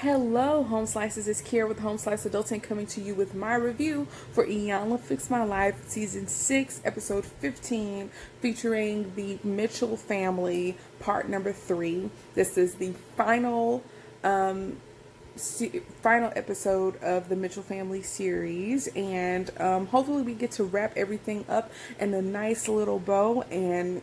Hello, Home Slices. It's Kiera with Home Slice Adulting coming to you with my review for Iyanla Fix My Life Season 6, Episode 15, featuring the Mitchell family, part number 3. This is the final episode of the Mitchell family series, and hopefully we get to wrap everything up in a nice little bow and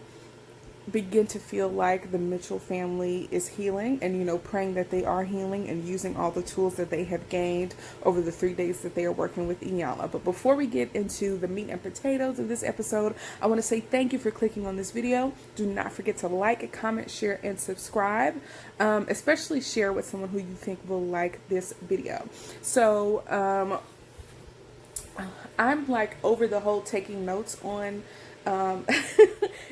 begin to feel like the Mitchell family is healing, and praying that they are healing and using all the tools that they have gained over the 3 days that they are working with Iyanla. But before we get into the meat and potatoes of this episode, I want to say thank you for clicking on this video. Do not forget to like, comment, share, and subscribe. Especially share with someone who you think will like this video. So I'm like over the whole taking notes on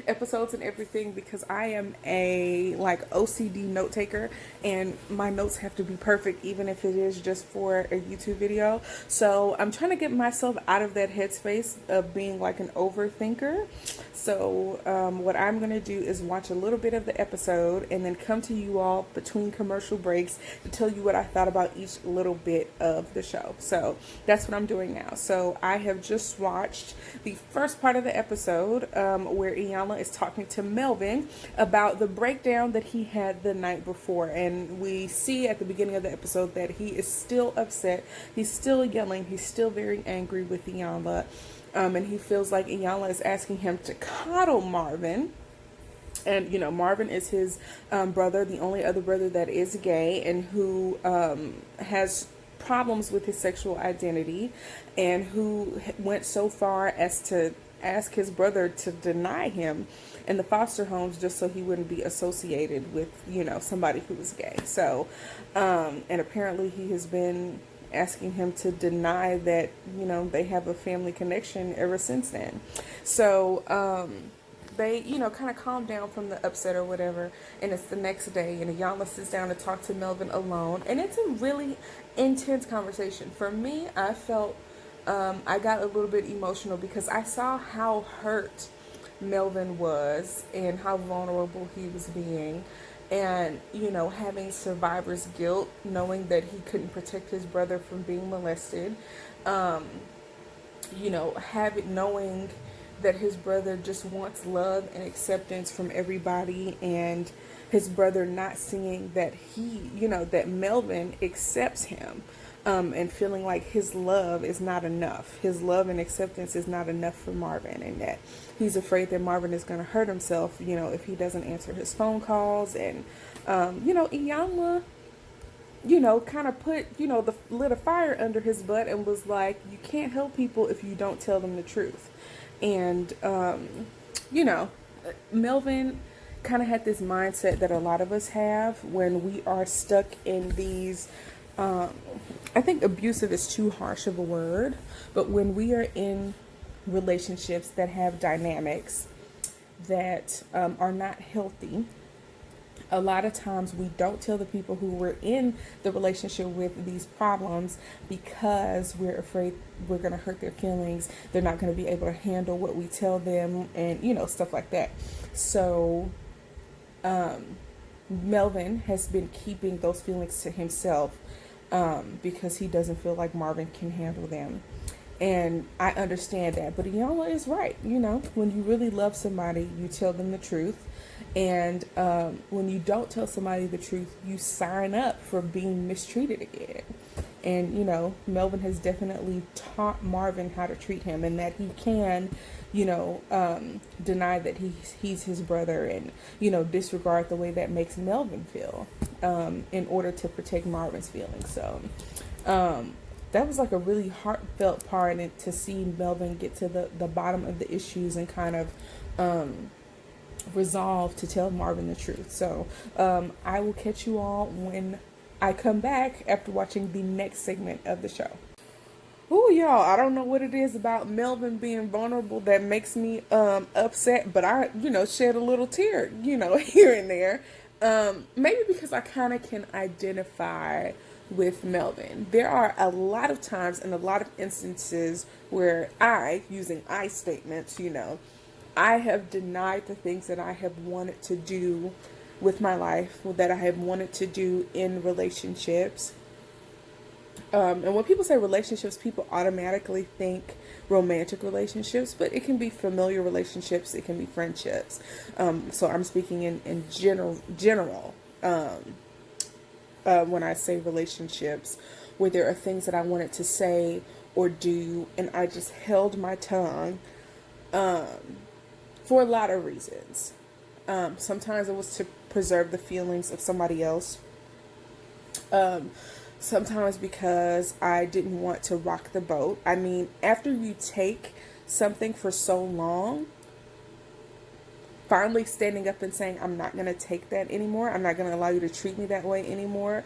episodes and everything, because I am a OCD note taker, and my notes have to be perfect even if it is just for a YouTube video. So I'm trying to get myself out of that headspace of being like an overthinker. So what I'm going to do is watch a little bit of the episode and then come to you all between commercial breaks to tell you what I thought about each little bit of the show. So that's what I'm doing now. So I have just watched the first part of the episode where Iyanla is talking to Melvin about the breakdown that he had the night before. And we see at the beginning of the episode that he is still upset. He's still yelling. He's still very angry with Iyanla. And he feels like Iyanla is asking him to coddle Marvin. And, Marvin is his brother, the only other brother that is gay and who has problems with his sexual identity, and who went so far as to ask his brother to deny him in the foster homes just so he wouldn't be associated with, somebody who was gay. So, and apparently he has been asking him to deny that, they have a family connection ever since then. So, they, kind of calm down from the upset or whatever, and it's the next day, and Iyanla sits down to talk to Melvin alone, and it's a really intense conversation. For me, I felt, I got a little bit emotional because I saw how hurt Melvin was and how vulnerable he was being, and, having survivor's guilt, knowing that he couldn't protect his brother from being molested, knowing that his brother just wants love and acceptance from everybody, and his brother not seeing that that Melvin accepts him, and feeling like his love is not enough. His love and acceptance is not enough for Marvin, and that he's afraid that Marvin is going to hurt himself, if he doesn't answer his phone calls. And, Iyanla, kind of put, lit a fire under his butt and was like, you can't help people if you don't tell them the truth. And, Melvin kind of had this mindset that a lot of us have when we are stuck in these, I think abusive is too harsh of a word, but when we are in relationships that have dynamics that are not healthy, a lot of times we don't tell the people who we're in the relationship with these problems because we're afraid we're going to hurt their feelings. They're not going to be able to handle what we tell them, and, stuff like that. So, Melvin has been keeping those feelings to himself because he doesn't feel like Marvin can handle them. And I understand that. But Iyanla is right. When you really love somebody, you tell them the truth. And when you don't tell somebody the truth, you sign up for being mistreated again. And, Melvin has definitely taught Marvin how to treat him, and that he can, deny that he's his brother, and, disregard the way that makes Melvin feel in order to protect Marvin's feelings. So that was like a really heartfelt part, and to see Melvin get to the bottom of the issues and kind of resolve to tell Marvin the truth. So I will catch you all when I come back after watching the next segment of the show. Ooh, y'all, I don't know what it is about Melvin being vulnerable that makes me upset, but I, shed a little tear, here and there. Maybe because I kind of can identify with Melvin. There are a lot of times and a lot of instances where using I statements, I have denied the things that I have wanted to do with my life that I have wanted to do in relationships. And when people say relationships, people automatically think romantic relationships, but it can be familiar relationships, it can be friendships. So I'm speaking in general when I say relationships, where there are things that I wanted to say or do, and I just held my tongue for a lot of reasons. Sometimes it was to preserve the feelings of somebody else. Sometimes because I didn't want to rock the boat. I mean, after you take something for so long, finally standing up and saying, I'm not going to take that anymore, I'm not going to allow you to treat me that way anymore,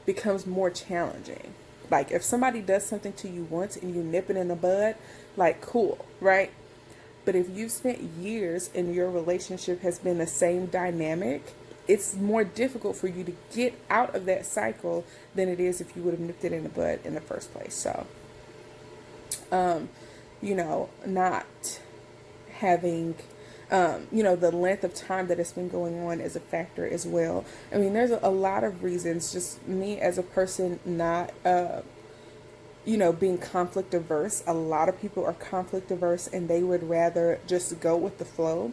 becomes more challenging. Like, if somebody does something to you once and you nip it in the bud, like, cool, right? But if you've spent years and your relationship has been the same dynamic, it's more difficult for you to get out of that cycle than it is if you would have nipped it in the bud in the first place. So, not having, the length of time that it's been going on is a factor as well. I mean, there's a lot of reasons. Just me as a person not, being conflict averse. A lot of people are conflict averse and they would rather just go with the flow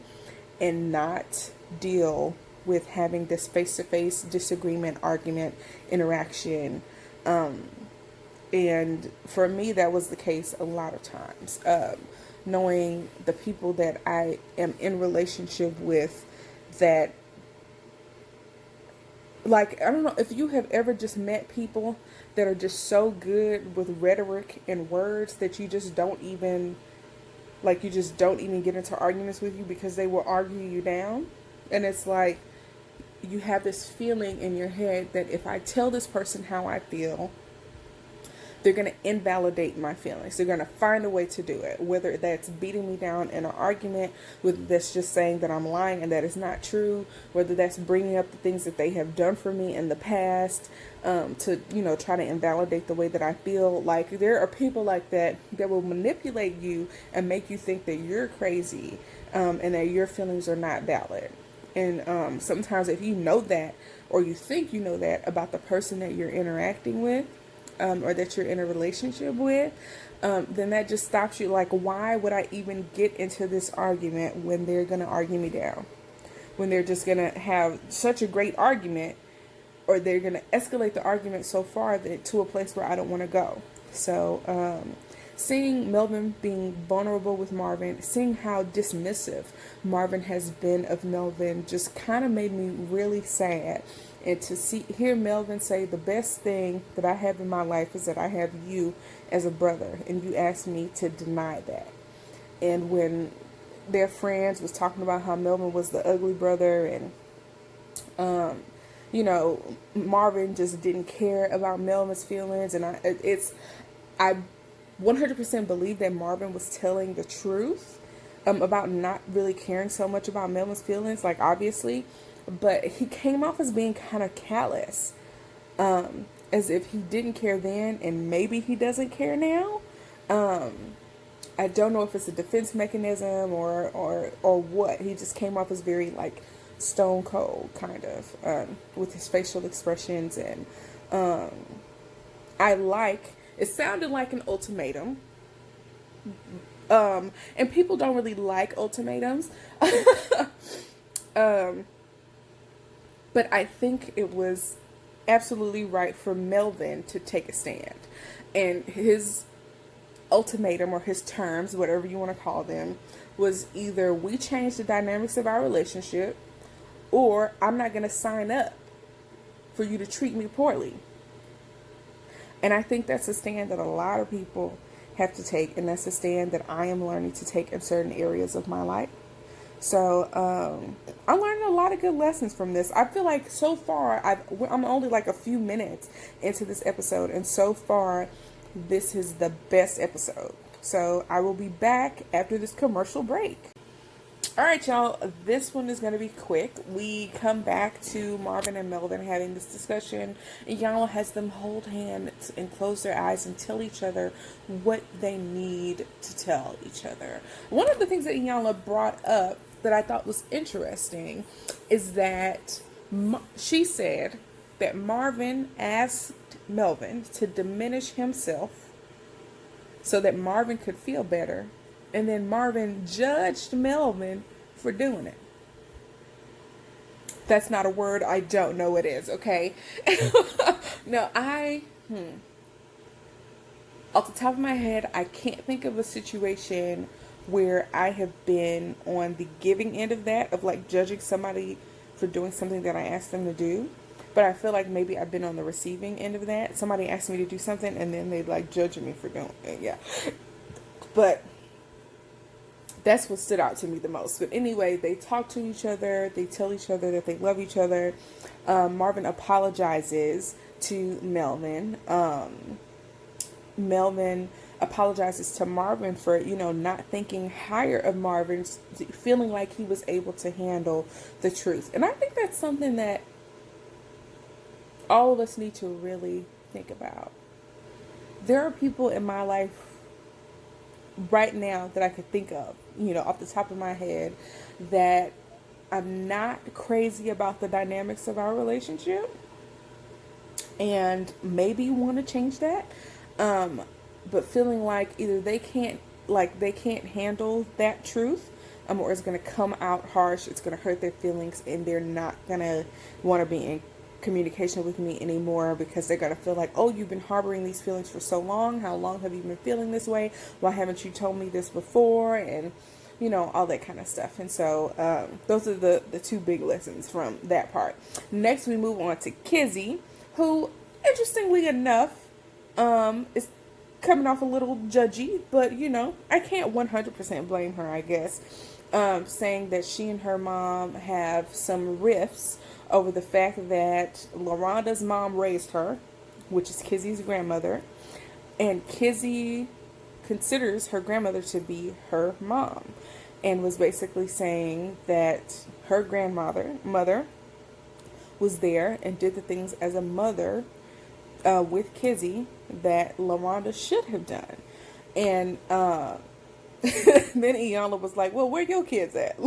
and not deal with having this face-to-face disagreement, argument, interaction. And for me, that was the case a lot of times. Knowing the people that I am in relationship with, that, like, I don't know if you have ever just met people that are just so good with rhetoric and words that you just don't even get into arguments with you because they will argue you down. And it's like, you have this feeling in your head that if I tell this person how I feel, they're going to invalidate my feelings. They're going to find a way to do it, whether that's beating me down in an argument, whether that's just saying that I'm lying and that it's not true, whether that's bringing up the things that they have done for me in the past, to, try to invalidate the way that I feel. Like, there are people like that will manipulate you and make you think that you're crazy, and that your feelings are not valid. And sometimes if you know that, or you think you know that about the person that you're interacting with, or that you're in a relationship with, then that just stops you. Like, why would I even get into this argument when they're going to argue me down? When they're just going to have such a great argument, or they're going to escalate the argument so far that to a place where I don't want to go. So, seeing Melvin being vulnerable with Marvin, seeing how dismissive Marvin has been of Melvin, just kind of made me really sad. And to hear Melvin say, the best thing that I have in my life is that I have you as a brother, and you asked me to deny that. And when their friends was talking about how Melvin was the ugly brother, and Marvin just didn't care about Melvin's feelings, and I 100% believe that Marvin was telling the truth about not really caring so much about Melvin's feelings, like, obviously, but he came off as being kind of callous, as if he didn't care then and maybe he doesn't care now. I don't know if it's a defense mechanism or what. He just came off as very, like, stone cold, kind of, with his facial expressions, and it sounded like an ultimatum. And people don't really like ultimatums. But I think it was absolutely right for Melvin to take a stand. And his ultimatum, or his terms, whatever you want to call them, was either we change the dynamics of our relationship, or I'm not going to sign up for you to treat me poorly. And I think that's a stand that a lot of people have to take, and that's a stand that I am learning to take in certain areas of my life. So I'm learning a lot of good lessons from this. I feel like so far, I'm only like a few minutes into this episode, and so far this is the best episode. So I will be back after this commercial break. All right, y'all, this one is going to be quick. We come back to Marvin and Melvin having this discussion. Iyanla has them hold hands and close their eyes and tell each other what they need to tell each other. One of the things that Iyanla brought up that I thought was interesting is that she said that Marvin asked Melvin to diminish himself so that Marvin could feel better, and then Marvin judged Melvin for doing it. That's not a word I don't know it is, okay? No, off the top of my head, I can't think of a situation where I have been on the giving end of that, of like judging somebody for doing something that I asked them to do. But I feel like maybe I've been on the receiving end of that. Somebody asked me to do something and then they like judge me for doing it. Yeah. But that's what stood out to me the most. But anyway, they talk to each other. They tell each other that they love each other. Marvin apologizes to Melvin. Melvin apologizes to Marvin for, not thinking higher of Marvin, feeling like he was able to handle the truth. And I think that's something that all of us need to really think about. There are people in my life right now that I could think of, off the top of my head, that I'm not crazy about the dynamics of our relationship and maybe want to change that. But feeling like either they can't handle that truth, or it's going to come out harsh, it's going to hurt their feelings, and they're not going to want to be in communication with me anymore because they're going to feel like, oh, you've been harboring these feelings for so long. How long have you been feeling this way? Why haven't you told me this before? And, all that kind of stuff. And so those are the two big lessons from that part. Next, we move on to Kizzy, who, interestingly enough, is coming off a little judgy, but I can't 100% blame her, I guess, saying that she and her mom have some rifts over the fact that LaRonda's mom raised her, which is Kizzy's grandmother, and Kizzy considers her grandmother to be her mom, and was basically saying that her mother was there and did the things as a mother with Kizzy that LaRonda should have done. And then Iyanla was like, well, where your kids at?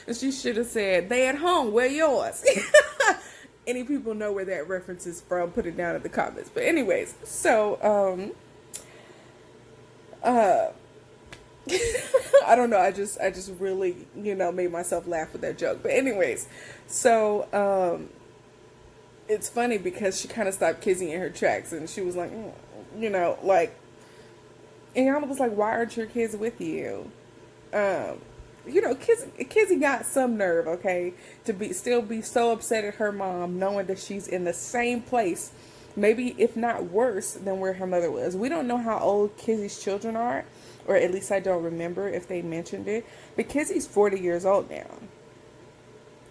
And she should have said, they at home, where yours? Any people know where that reference is from, put it down in the comments. But anyways, so I don't know, I just really, made myself laugh with that joke. But anyways, so it's funny because she kind of stopped Kizzy in her tracks, and she was like, and Iyanla was like, why aren't your kids with you? Kizzy got some nerve, okay, to still be so upset at her mom, knowing that she's in the same place, maybe if not worse than where her mother was. We don't know how old Kizzy's children are, or at least I don't remember if they mentioned it, but Kizzy's 40 years old now.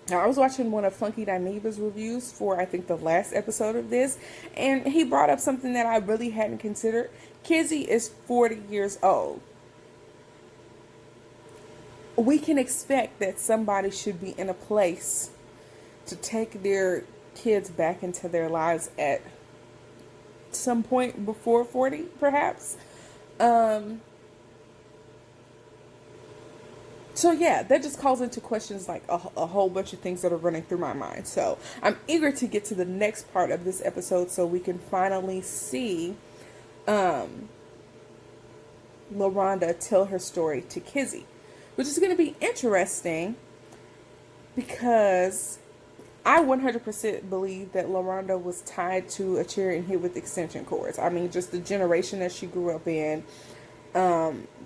Now, I was watching one of Funky Dineva's reviews for, I think, the last episode of this, and he brought up something that I really hadn't considered. Kizzy is 40 years old. We can expect that somebody should be in a place to take their kids back into their lives at some point before 40, perhaps. So yeah, that just calls into questions like a whole bunch of things that are running through my mind. So I'm eager to get to the next part of this episode so we can finally see LaRonda tell her story to Kizzy, which is going to be interesting because I 100% believe that LaRonda was tied to a chair and hit with extension cords. I mean, just the generation that she grew up in.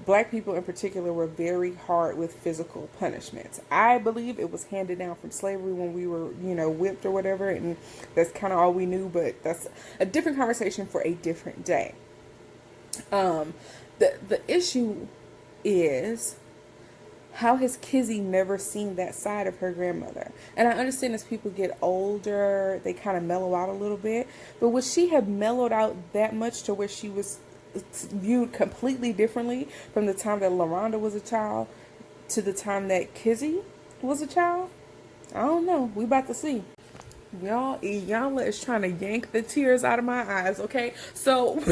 Black people in particular were very hard with physical punishments. I believe it was handed down from slavery when we were, whipped or whatever, and that's kind of all we knew, but that's a different conversation for a different day. The issue is, how has Kizzy never seen that side of her grandmother? And I understand as people get older, they kind of mellow out a little bit, but would she have mellowed out that much to where she was viewed completely differently from the time that LaRonda was a child to the time that Kizzy was a child? I don't know. We about to see. Y'all, Iyanla is trying to yank the tears out of my eyes, okay? So,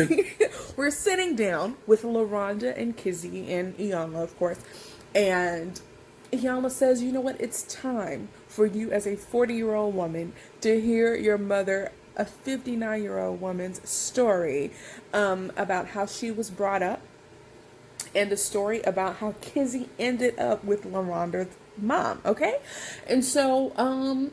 we're sitting down with LaRonda and Kizzy and Iyanla, of course, and Iyanla says, you know what? It's time for you as a 40-year-old woman to hear your mother, a 59-year-old woman's story about how she was brought up and the story about how Kizzy ended up with LaRonda's mom, okay? And so,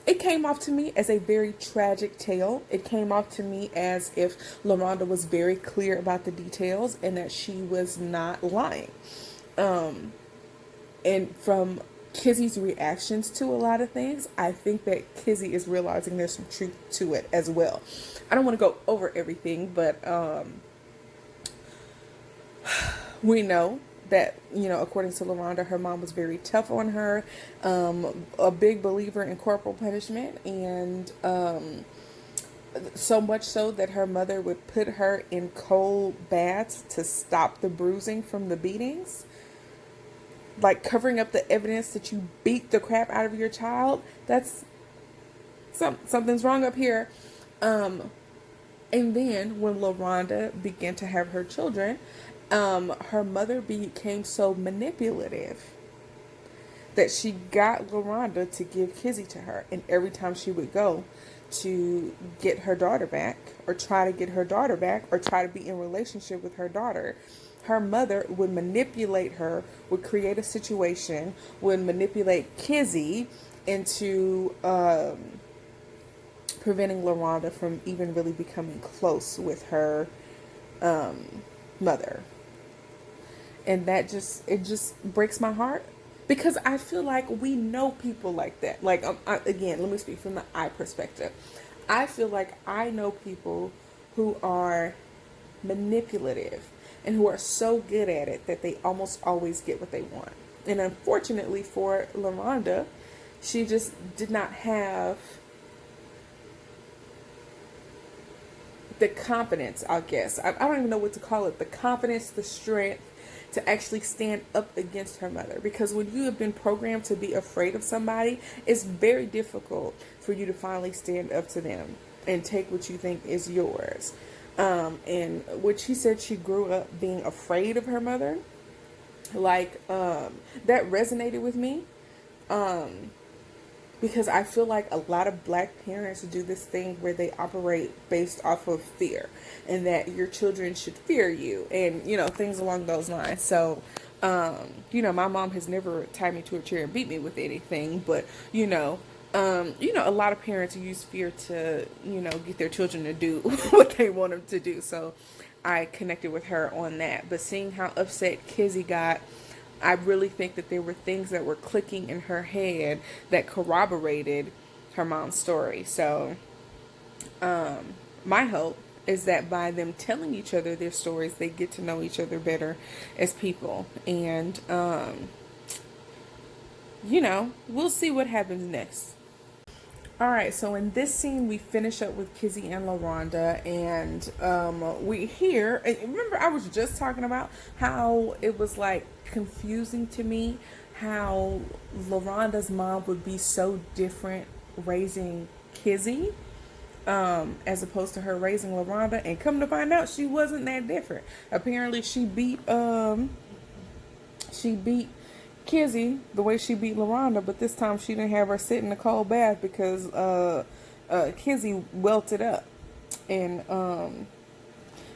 it came off to me as a very tragic tale. It came off to me as if LaRonda was very clear about the details and that she was not lying. And from Kizzy's reactions to a lot of things, I think that Kizzy is realizing there's some truth to it as well. I don't want to go over everything, but we know that, you know, according to LaRonda, her mom was very tough on her, a big believer in corporal punishment, and so much so that her mother would put her in cold baths to stop the bruising from the beatings, like covering up the evidence that you beat the crap out of your child. That's something's wrong up here. And then when LaRonda began to have her children, her mother became so manipulative that she got LaRonda to give Kizzy to her. And every time she would go to get her daughter back, or try to get her daughter back, or try to be in relationship with her daughter, her mother would manipulate her, would create a situation, would manipulate Kizzy into preventing LaRonda from even really becoming close with her mother. And that just breaks my heart, because I feel like we know people like that. Like, again, let me speak from the I perspective. I feel like I know people who are manipulative and who are so good at it that they almost always get what they want. And unfortunately for LaRonda, she just did not have the confidence, I guess. I don't even know what to call it. The confidence, the strength to actually stand up against her mother. Because when you have been programmed to be afraid of somebody, it's very difficult for you to finally stand up to them and take what you think is yours. And what she said, she grew up being afraid of her mother. Like, that resonated with me. Because I feel like a lot of black parents do this thing where they operate based off of fear, and that your children should fear you, and, you know, things along those lines. So, you know, my mom has never tied me to a chair and beat me with anything, but, a lot of parents use fear to, get their children to do what they want them to do. So I connected with her on that. But seeing how upset Kizzy got, I really think that there were things that were clicking in her head that corroborated her mom's story. So, my hope is that by them telling each other their stories, they get to know each other better as people. And, we'll see what happens next. All right, so in this scene, we finish up with Kizzy and LaRonda, and we hear. Remember, I was just talking about how it was like confusing to me how LaRonda's mom would be so different raising Kizzy as opposed to her raising LaRonda, and come to find out, she wasn't that different. Apparently, she beat Kizzy the way she beat LaRonda, but this time she didn't have her sit in a cold bath because Kizzy welted up. And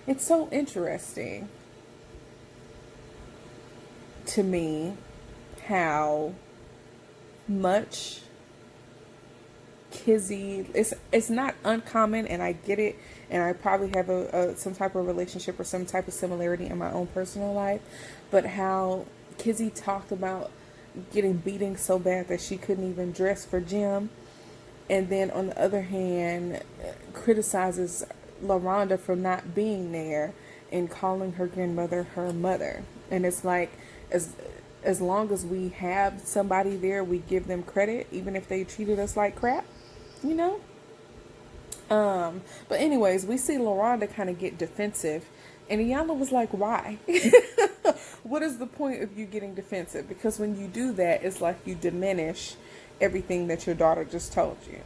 it's so interesting to me how much Kizzy, it's not uncommon, and I get it, and I probably have some type of relationship or some type of similarity in my own personal life, but how Kizzy talked about getting beaten so bad that she couldn't even dress for gym, and then on the other hand criticizes LaRonda for not being there and calling her grandmother her mother. And it's like, as long as we have somebody there, we give them credit even if they treated us like crap, but anyways, we see LaRonda kind of get defensive, and Iyanla was like, why? What is the point of you getting defensive? Because when you do that, it's like you diminish everything that your daughter just told you.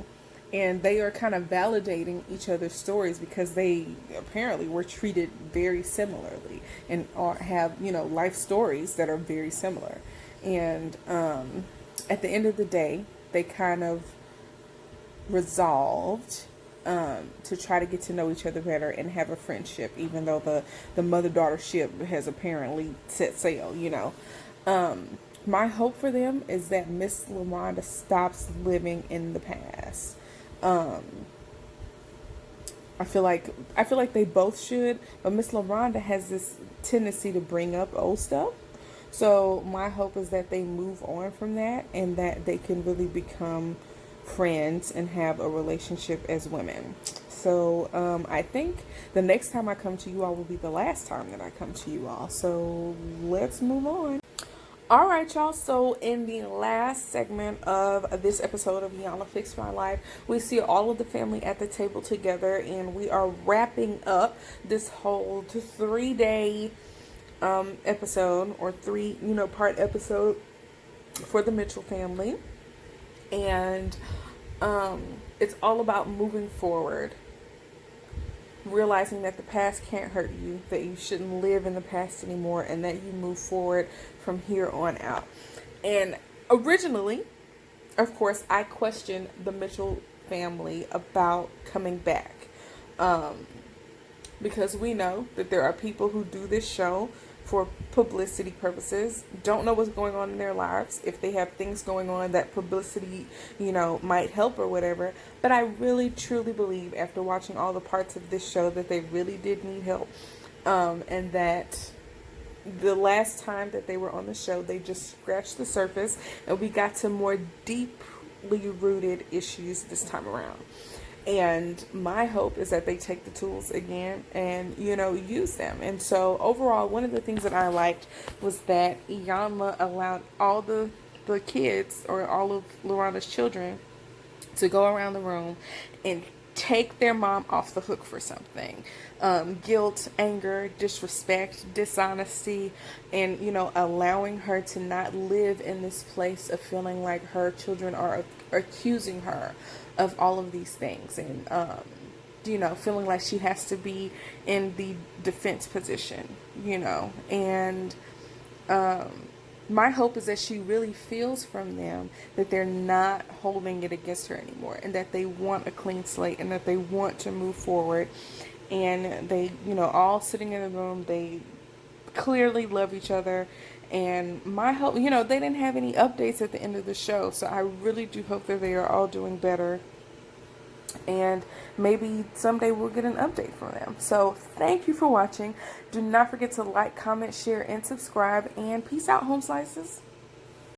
And they are kind of validating each other's stories because they apparently were treated very similarly and have, life stories that are very similar. And at the end of the day, they kind of resolved to try to get to know each other better and have a friendship, even though the mother-daughter ship has apparently set sail, you know. My hope for them is that Miss LaWanda stops living in the past. I feel like they both should, but Miss LaWanda has this tendency to bring up old stuff. So my hope is that they move on from that and that they can really become friends and have a relationship as women. So I think the next time I come to you all will be the last time that I come to you all. So let's move on. All right, y'all. So in the last segment of this episode of Iyanla Fix My Life, we see all of the family at the table together, and we are wrapping up this whole 3-day episode, or part episode for the Mitchell family. And it's all about moving forward, realizing that the past can't hurt you, that you shouldn't live in the past anymore, and that you move forward from here on out. And originally, of course, I questioned the Mitchell family about coming back, because we know that there are people who do this show for publicity purposes, don't know what's going on in their lives, if they have things going on that publicity, might help or whatever. But I really truly believe, after watching all the parts of this show, that they really did need help, and that the last time that they were on the show, they just scratched the surface, and we got to more deeply rooted issues this time around. And my hope is that they take the tools again and, use them. And so overall, one of the things that I liked was that Iyanla allowed all the kids, or all of Lorana's children, to go around the room and take their mom off the hook for something. Guilt, anger, disrespect, dishonesty, and, allowing her to not live in this place of feeling like her children are accusing her of all of these things, and, feeling like she has to be in the defense position, and, my hope is that she really feels from them that they're not holding it against her anymore, and that they want a clean slate, and that they want to move forward, and they, all sitting in the room, they clearly love each other. And my hope, they didn't have any updates at the end of the show, so I really do hope that they are all doing better. And maybe someday we'll get an update from them. So thank you for watching. Do not forget to like, comment, share, and subscribe. And peace out, home slices.